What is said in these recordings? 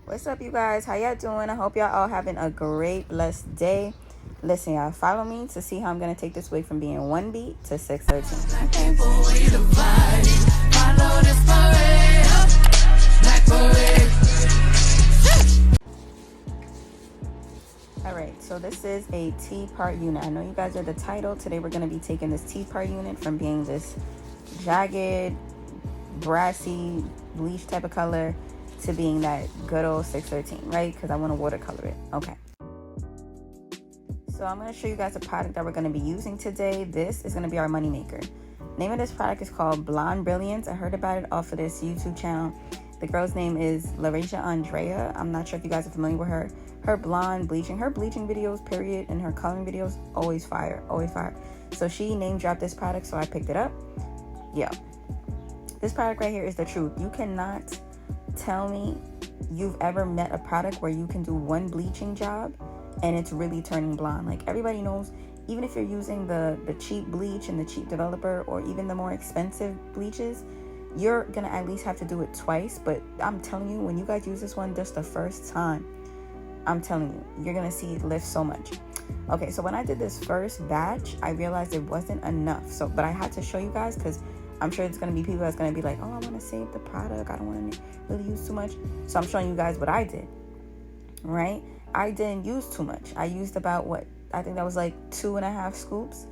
What's up, you guys? How y'all doing? I hope y'all all having a great, blessed day. Listen, y'all, follow me to see how I'm gonna take this wig from being 1 beat to 613. Alright, so this is a T-part unit. I know you guys are the title. Today we're gonna be taking this T-part unit from being this jagged, brassy, bleach type of color to being that good old 613, right? Because I want to watercolor it. Okay. So I'm going to show you guys a product that we're going to be using today. This is going to be our money maker. Name of this product is called Blonde Brilliance. I heard about it off of this YouTube channel. The girl's name is LaRasia Andrea. I'm not sure if you guys are familiar with her. Her blonde bleaching, her bleaching videos, period, and her coloring videos, always fire, always fire. So she name dropped this product, so I picked it up. Yeah. This product right here is the truth. You cannot tell me you've ever met a product where you can do one bleaching job and it's really turning blonde. Like, everybody knows, even if you're using the cheap bleach and the cheap developer, or even the more expensive bleaches, you're gonna at least have to do it twice. But I'm telling you, when you guys use this one just the first time, I'm telling you, you're gonna see it lift so much. Okay, so when I did this first batch, I realized it wasn't enough. So, but I had to show you guys because I'm sure there's going to be people that's going to be like, oh, I want to save the product. I don't want to really use too much. So I'm showing you guys what I did, right? I didn't use too much. I used about I think that was like 2.5 scoops.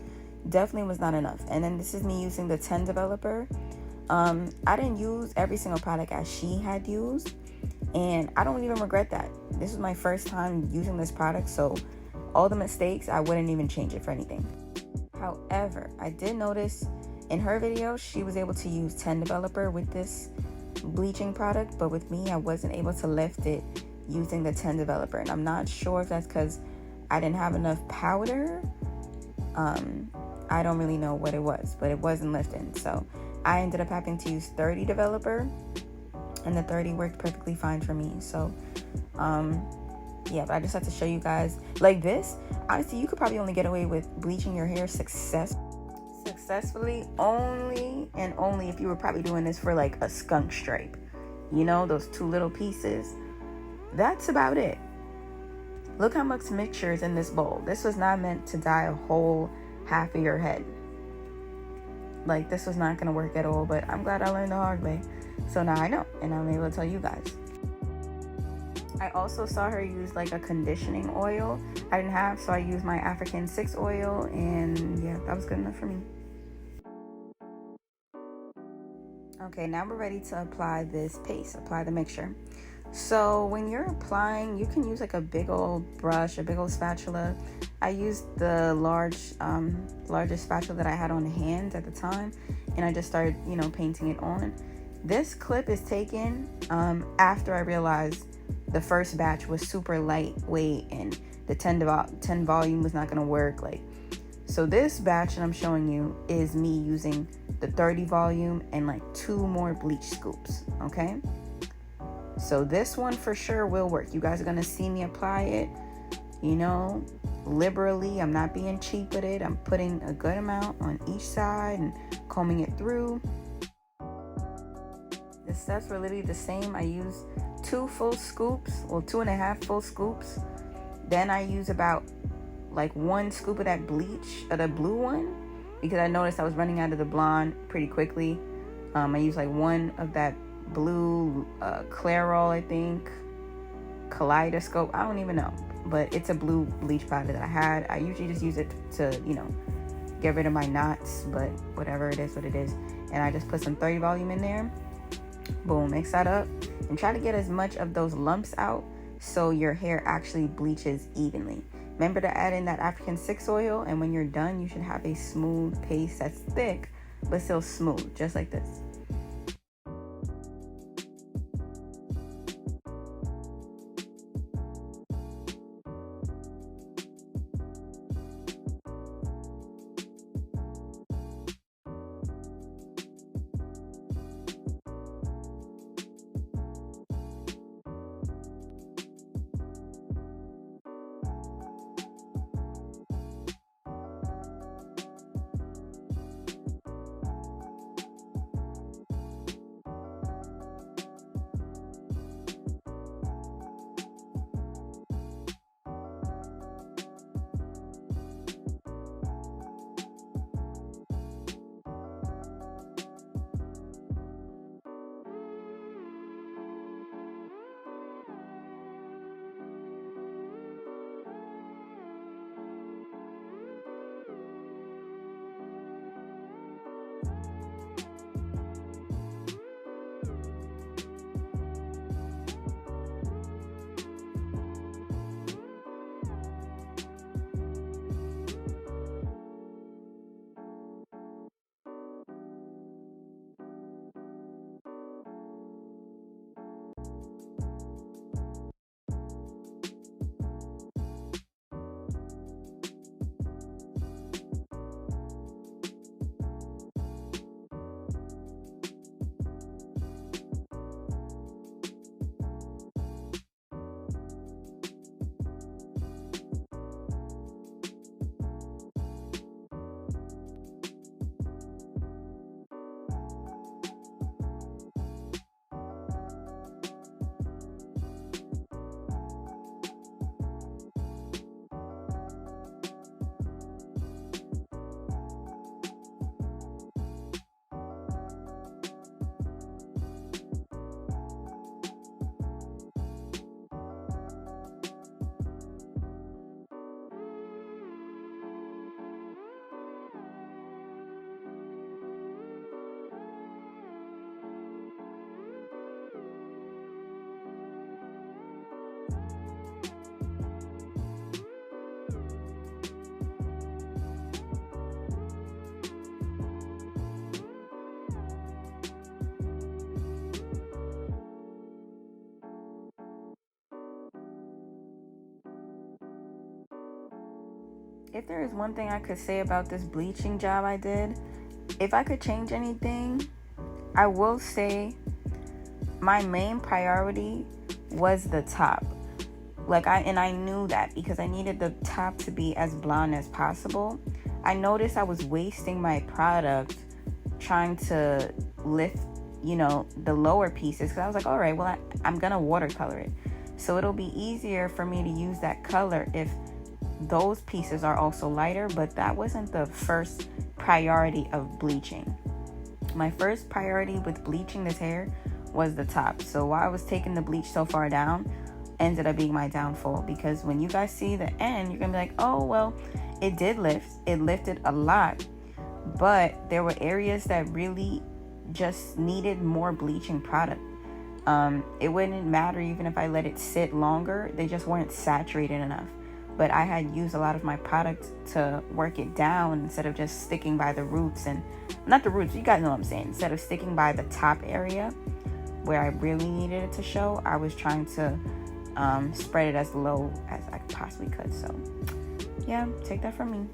Definitely was not enough. And then this is me using the 10 developer. I didn't use every single product as she had used. And I don't even regret that. This was my first time using this product. So all the mistakes, I wouldn't even change it for anything. However, I did notice in her video, she was able to use 10 developer with this bleaching product, but with me, I wasn't able to lift it using the 10 developer. And I'm not sure if that's because I didn't have enough powder. I don't really know what it was, but it wasn't lifting. So I ended up having to use 30 developer, and the 30 worked perfectly fine for me. So, yeah, but I just have to show you guys like this. Honestly, you could probably only get away with bleaching your hair successfully only if you were probably doing this for like a skunk stripe, you know, those 2 little pieces. That's about it. Look how much mixture is in this bowl. This was not meant to dye a whole half of your head. Like, this was not gonna work at all, but I'm glad I learned the hard way. So now I know, and I'm able to tell you guys. I also saw her use like a conditioning oil. I didn't have, so I used my African 6 oil, and yeah, that was good enough for me. Okay, now we're ready to apply this paste, apply the mixture. So when you're applying, you can use like a big old brush, a big old spatula. I used the largest spatula that I had on hand at the time, and I just started, painting it on. This clip is taken after I realized the first batch was super lightweight and the 10 volume was not going to work. So this batch that I'm showing you is me using the 30 volume and like 2 more bleach scoops. Okay, so this one for sure will work. You guys are going to see me apply it, liberally. I'm not being cheap with it. I'm putting a good amount on each side and combing it through. The steps were literally the same. I use 2 full scoops, 2.5 full scoops. Then I use about like 1 scoop of that bleach, the blue one, because I noticed I was running out of the blonde pretty quickly. I used like 1 of that blue Clairol, I think, Kaleidoscope, I don't even know, but it's a blue bleach powder that I had. I usually just use it to, get rid of my knots, but whatever, it is what it is. And I just put some 30 volume in there. Boom, mix that up and try to get as much of those lumps out so your hair actually bleaches evenly. Remember to add in that African 6 oil, and when you're done, you should have a smooth paste that's thick but still smooth, just like this. If there is one thing I could say about this bleaching job I did, if I could change anything, I will say my main priority was the top. I knew that because I needed the top to be as blonde as possible. I noticed I was wasting my product trying to lift, the lower pieces. Because I was like, all right, well, I'm going to watercolor it. So it'll be easier for me to use that color if those pieces are also lighter. But that wasn't the first priority of bleaching. My first priority with bleaching this hair was the top. So while I was taking the bleach so far down, ended up being my downfall, because when you guys see the end, you're gonna be like, oh well, it did lift, it lifted a lot, but there were areas that really just needed more bleaching product. It wouldn't matter even if I let it sit longer, they just weren't saturated enough. But I had used a lot of my product to work it down instead of just sticking by the roots, and not the roots, you guys know what I'm saying. Instead of sticking by the top area where I really needed it to show, I was trying to spread it as low as I possibly could. So yeah, take that from me.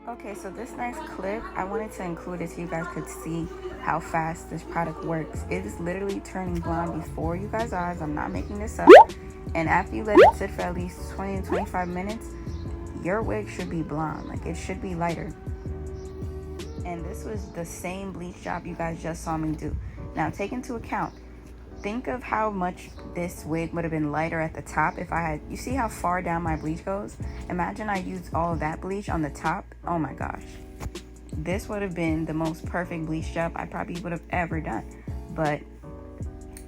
Okay, so this next clip, I wanted to include it so you guys could see how fast this product works. It is literally turning blonde before you guys' eyes. I'm not making this up. And after you let it sit for at least 20 to 25 minutes, your wig should be blonde. Like, it should be lighter. And this was the same bleach job you guys just saw me do. Now, take into account, think of how much this wig would have been lighter at the top if I had, you see how far down my bleach goes? Imagine I used all of that bleach on the top. Oh my gosh. This would have been the most perfect bleach job I probably would have ever done. But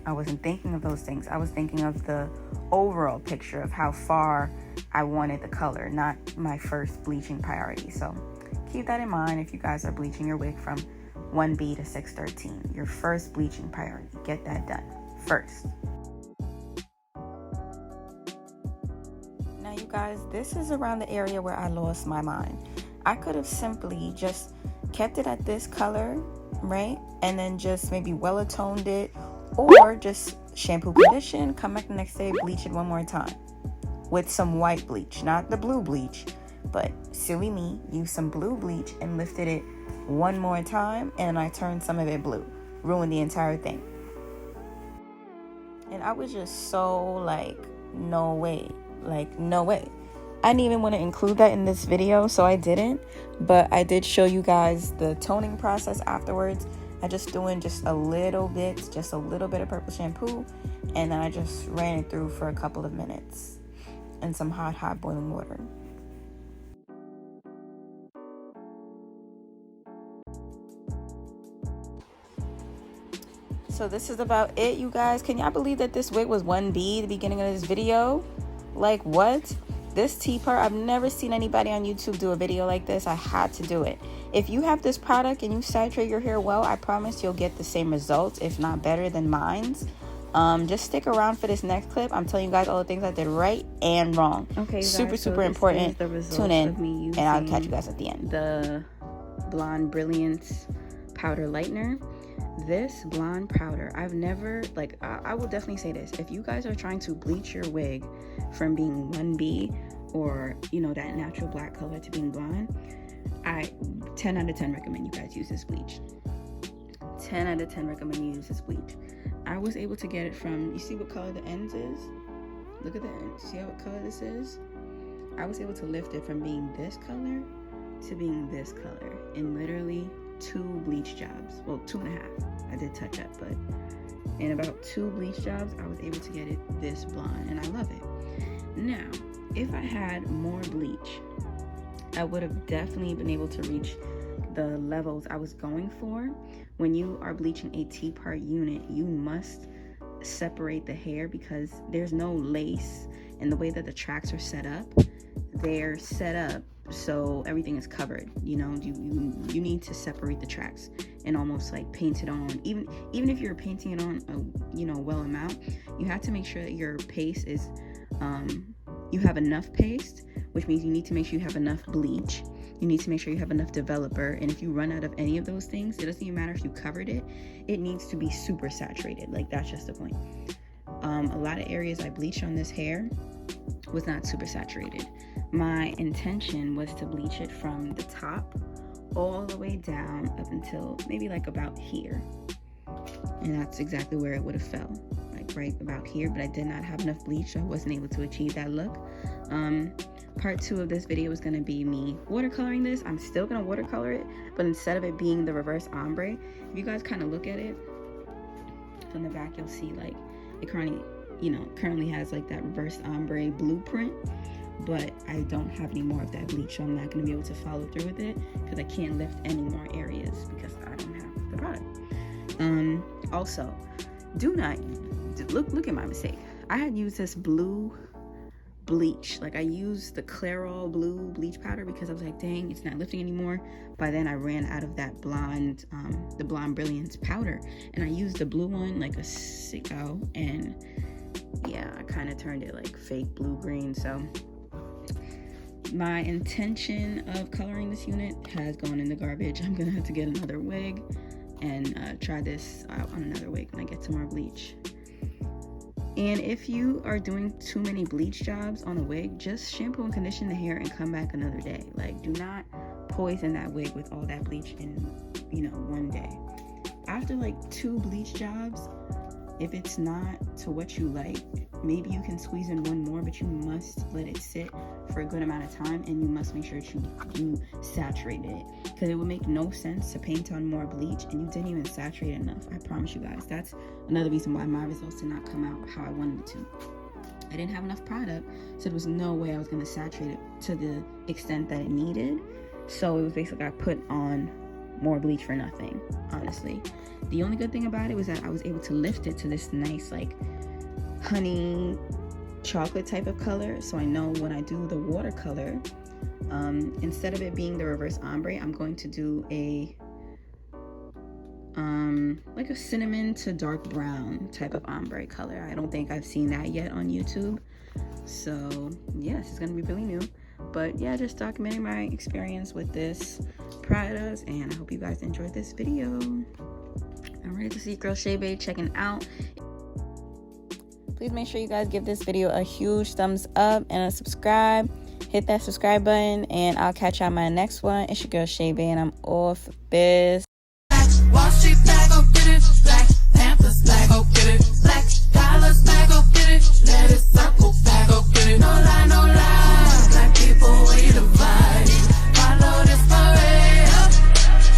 I wasn't thinking of those things. I was thinking of the overall picture of how far I wanted the color, not my first bleaching priority. So keep that in mind if you guys are bleaching your wig from 1B to 613. Your first bleaching priority. Get that done first. Now you guys, this is around the area where I lost my mind. I could have simply just kept it at this color, right? And then just maybe well-toned it, or just shampoo, condition, come back the next day, bleach it one more time with some white bleach, not the blue bleach, but silly me, used some blue bleach and lifted it one more time, and I turned some of it blue. Ruined the entire thing. And I was just so like, no way. Like, no way. I didn't even want to include that in this video, so I didn't. But I did show you guys the toning process afterwards. I just threw in just a little bit of purple shampoo, and then I just ran it through for a couple of minutes in some hot boiling water. So this is about it, you guys. Can y'all believe that this wig was 1B at the beginning of this video? Like, what? This T-part, I've never seen anybody on YouTube do a video like this. I had to do it. If you have this product and you saturate your hair well, I promise you'll get the same results, if not better than mine's. Just stick around for this next clip. I'm telling you guys all the things I did right and wrong. Okay, super important. Tune in, and I'll catch you guys at the end. The Blonde Brilliance powder lightener. This blonde powder, I've never, like, I will definitely say this. If you guys are trying to bleach your wig from being 1B or, you know, that natural black color to being blonde, I 10 out of 10 recommend you guys use this bleach. 10 out of 10 recommend you use this bleach. I was able to get it from, you see what color the ends is? Look at the ends. See what color this is? I was able to lift it from being this color to being this color in literally 2 bleach jobs. Well, 2.5. I did touch up, but in about 2 bleach jobs, I was able to get it this blonde, and I love it. Now, if I had more bleach, I would have definitely been able to reach the levels I was going for. When you are bleaching a T-part unit, you must separate the hair because there's no lace, and the way that the tracks are set up, they're set up so everything is covered. You know, you need to separate the tracks and almost like paint it on. Even if you're painting it on a, you know, well amount, you have to make sure that your paste is you have enough paste, which means you need to make sure you have enough bleach. You need to make sure you have enough developer, and if you run out of any of those things, it doesn't even matter if you covered it, it needs to be super saturated. Like, that's just the point. A lot of areas I bleached on this hair was not super saturated. My intention was to bleach it from the top all the way down up until maybe like about here, and that's exactly where it would have fell, like right about here. But I did not have enough bleach, so I wasn't able to achieve that look. Part 2 of this video is going to be me watercoloring this. I'm still going to watercolor it, but instead of it being the reverse ombre, if you guys kind of look at it from the back, you'll see like it currently has like that reverse ombre blueprint, but I don't have any more of that bleach, so I'm not going to be able to follow through with it because I can't lift any more areas because I don't have the product. Also, do not look at my mistake. I had used this blue bleach, like I used the Clairol blue bleach powder because I was like, dang, it's not lifting anymore. By then I ran out of that blonde, the Blonde Brilliance powder, and I used the blue one like a sicko, and yeah, I kind of turned it like fake blue green. So my intention of coloring this unit has gone in the garbage. I'm gonna have to get another wig and try this out on another wig when I get some more bleach. And if you are doing too many bleach jobs on a wig, just shampoo and condition the hair and come back another day. Like, do not poison that wig with all that bleach in, you know, one day. After like 2 bleach jobs, if it's not to what you like, maybe you can squeeze in one more, but you must let it sit for a good amount of time, and you must make sure that you saturated it, because it would make no sense to paint on more bleach and you didn't even saturate it enough. I promise you guys, that's another reason why my results did not come out how I wanted it to. I didn't have enough product, so there was no way I was going to saturate it to the extent that it needed. So it was basically I put on more bleach for nothing, honestly. The only good thing about it was that I was able to lift it to this nice like honey chocolate type of color. So I know when I do the watercolor, instead of it being the reverse ombre, I'm going to do a like a cinnamon to dark brown type of ombre color. I don't think I've seen that yet on YouTube. So yeah, this is gonna be really new. But yeah, just documenting my experience with this product, and I hope you guys enjoyed this video. I'm ready to see Girl Shae Bae checking out. Please make sure you guys give this video a huge thumbs up and a subscribe. hit that subscribe button, and I'll catch y'all in my next one. It's your girl Shae, and I'm off biz. Wall Street bag, go get it. Black Panthers bag, go get it. Black dollars bag, go get it. Let it circle bag, go get it. No lie, no lie. Black people, we the vibe. Follow this parade.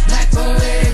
Black parade.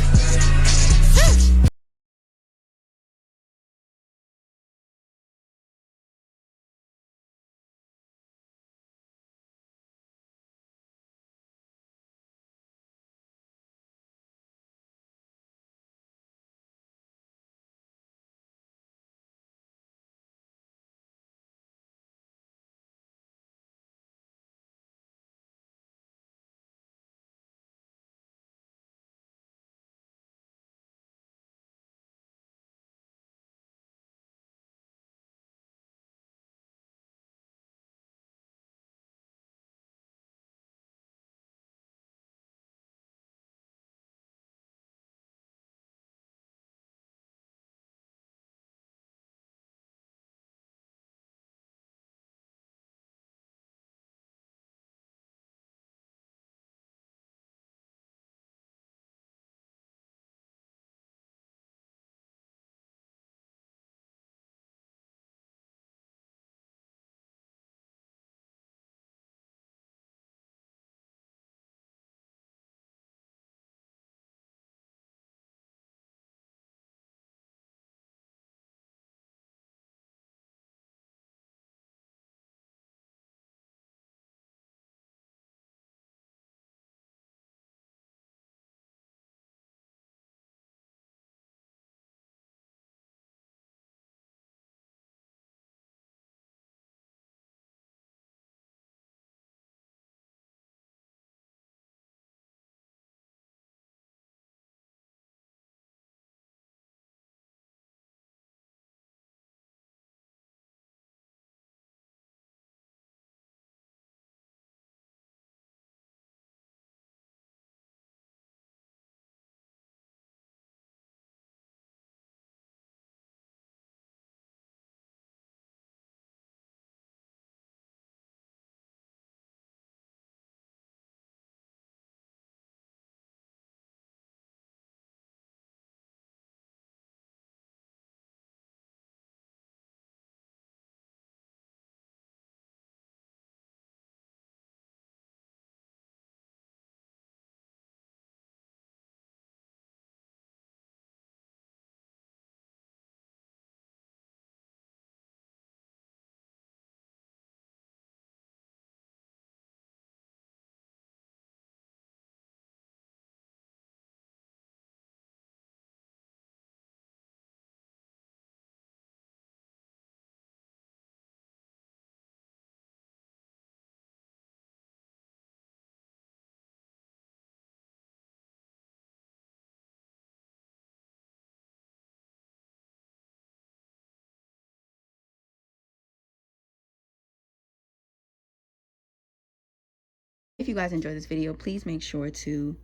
If you guys enjoyed this video, please make sure to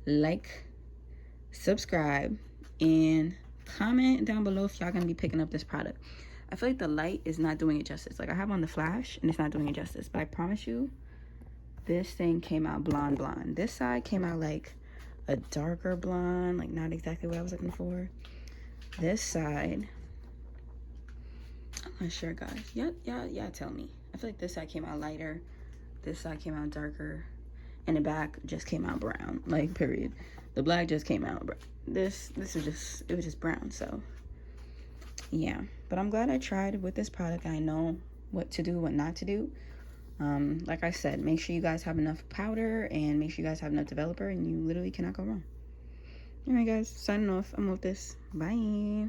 like, subscribe, and comment down below if y'all gonna be picking up this product. I feel like the light is not doing it justice. Like, I have on the flash and it's not doing it justice, but I promise you this thing came out blonde. This side came out like a darker blonde, like not exactly what I was looking for. This side, I'm not sure, guys. Yeah, tell me. I feel like this side came out lighter, this side came out darker, and the back just came out brown. Like, period. The black just came out brown. This was just brown. So yeah, but I'm glad I tried with this product. I know what to do, what not to do. Like I said, make sure you guys have enough powder and make sure you guys have enough developer, and you literally cannot go wrong. All right, guys, signing off. I'm with this. Bye.